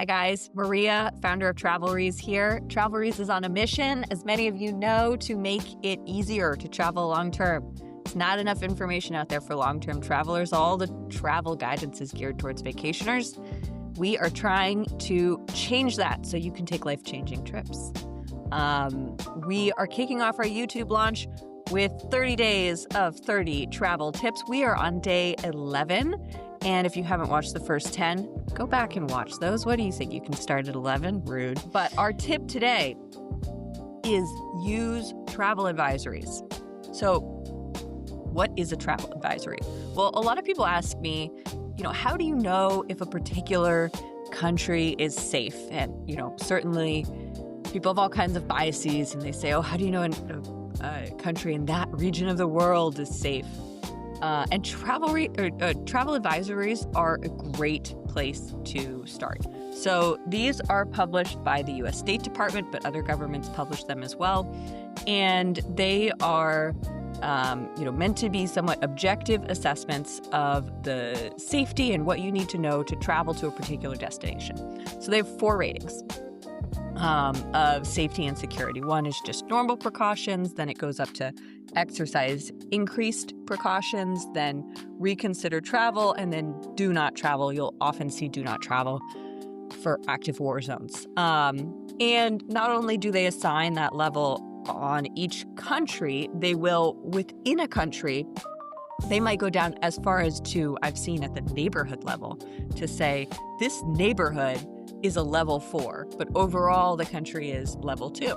Hi guys, Maria, founder of Travelries here. Travelries is on a mission, as many of you know, to make it easier to travel long-term. There's not enough information out there for long-term travelers. All the travel guidance is geared towards vacationers. We are trying to change that so you can take life-changing trips. We are kicking off our YouTube launch with 30 days of 30 travel tips. We are on day 11. And if you haven't watched the first 10, go back and watch those. What do you think? You can start at 11? Rude. But our tip today is use travel advisories. So what is a travel advisory? Well, a lot of people ask me, how do you know if a particular country is safe? And, certainly people have all kinds of biases and they say, how do you know a country in that region of the world is safe? And travel advisories are a great place to start. So these are published by the U.S. State Department, but other governments publish them as well. And they are, meant to be somewhat objective assessments of the safety and what you need to know to travel to a particular destination. So they have 4 ratings of safety and security. One is just normal precautions, then it goes up to exercise increased precautions, then reconsider travel, and then do not travel. You'll often see do not travel for active war zones. And not only do they assign that level on each country, they will, within a country, they might go down as far as to, I've seen at the neighborhood level, to say this neighborhood is a level 4, but overall the country is level 2.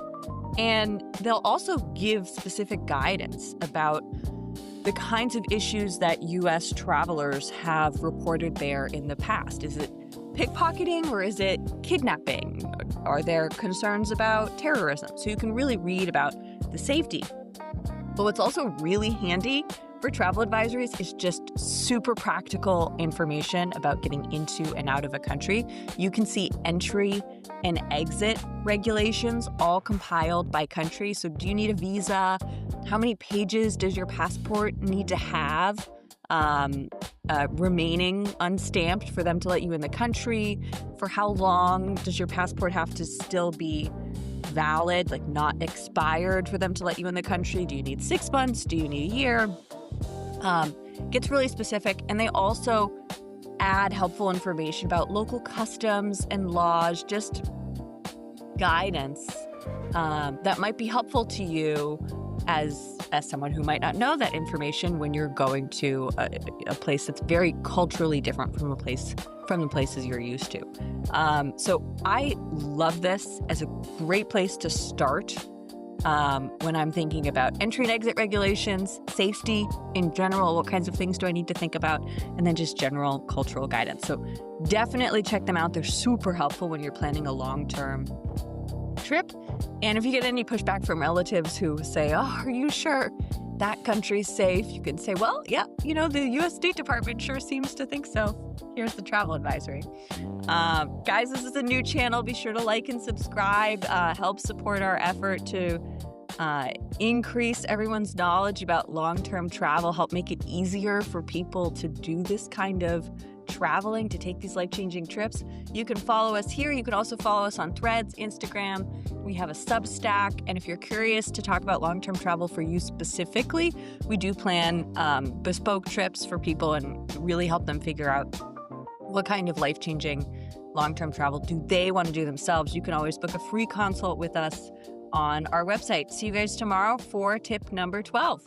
And they'll also give specific guidance about the kinds of issues that U.S. travelers have reported there in the past. Is it pickpocketing or is it kidnapping? Are there concerns about terrorism? So you can really read about the safety. But what's also really handy for travel advisories is just super practical information about getting into and out of a country. You can see entry and exit regulations all compiled by country. So do you need a visa? How many pages does your passport need to have remaining unstamped for them to let you in the country? For how long does your passport have to still be valid, like not expired, for them to let you in the country? Do you need 6 months? Do you need a year? Gets really specific, and they also add helpful information about local customs and laws, just guidance that might be helpful to you as someone who might not know that information when you're going to a place that's very culturally different from the places you're used to. So I love this as a great place to start when I'm thinking about entry and exit regulations, safety in general, what kinds of things do I need to think about, and then just general cultural guidance. So definitely check them out. They're super helpful when you're planning a long-term trip. And if you get any pushback from relatives who say, are you sure that country's safe? You can say, well, yeah, the U.S. State Department sure seems to think so. Here's the travel advisory. Guys, this is a new channel. Be sure to like and subscribe. Help support our effort to increase everyone's knowledge about long-term travel, help make it easier for people to do this kind of traveling, to take these life-changing trips. You can follow us here. You can also follow us on Threads, Instagram. We have a Substack. And if you're curious to talk about long-term travel for you specifically, we do plan bespoke trips for people and really help them figure out what kind of life-changing long-term travel do they want to do themselves. You can always book a free consult with us on our website. See you guys tomorrow for tip number 12.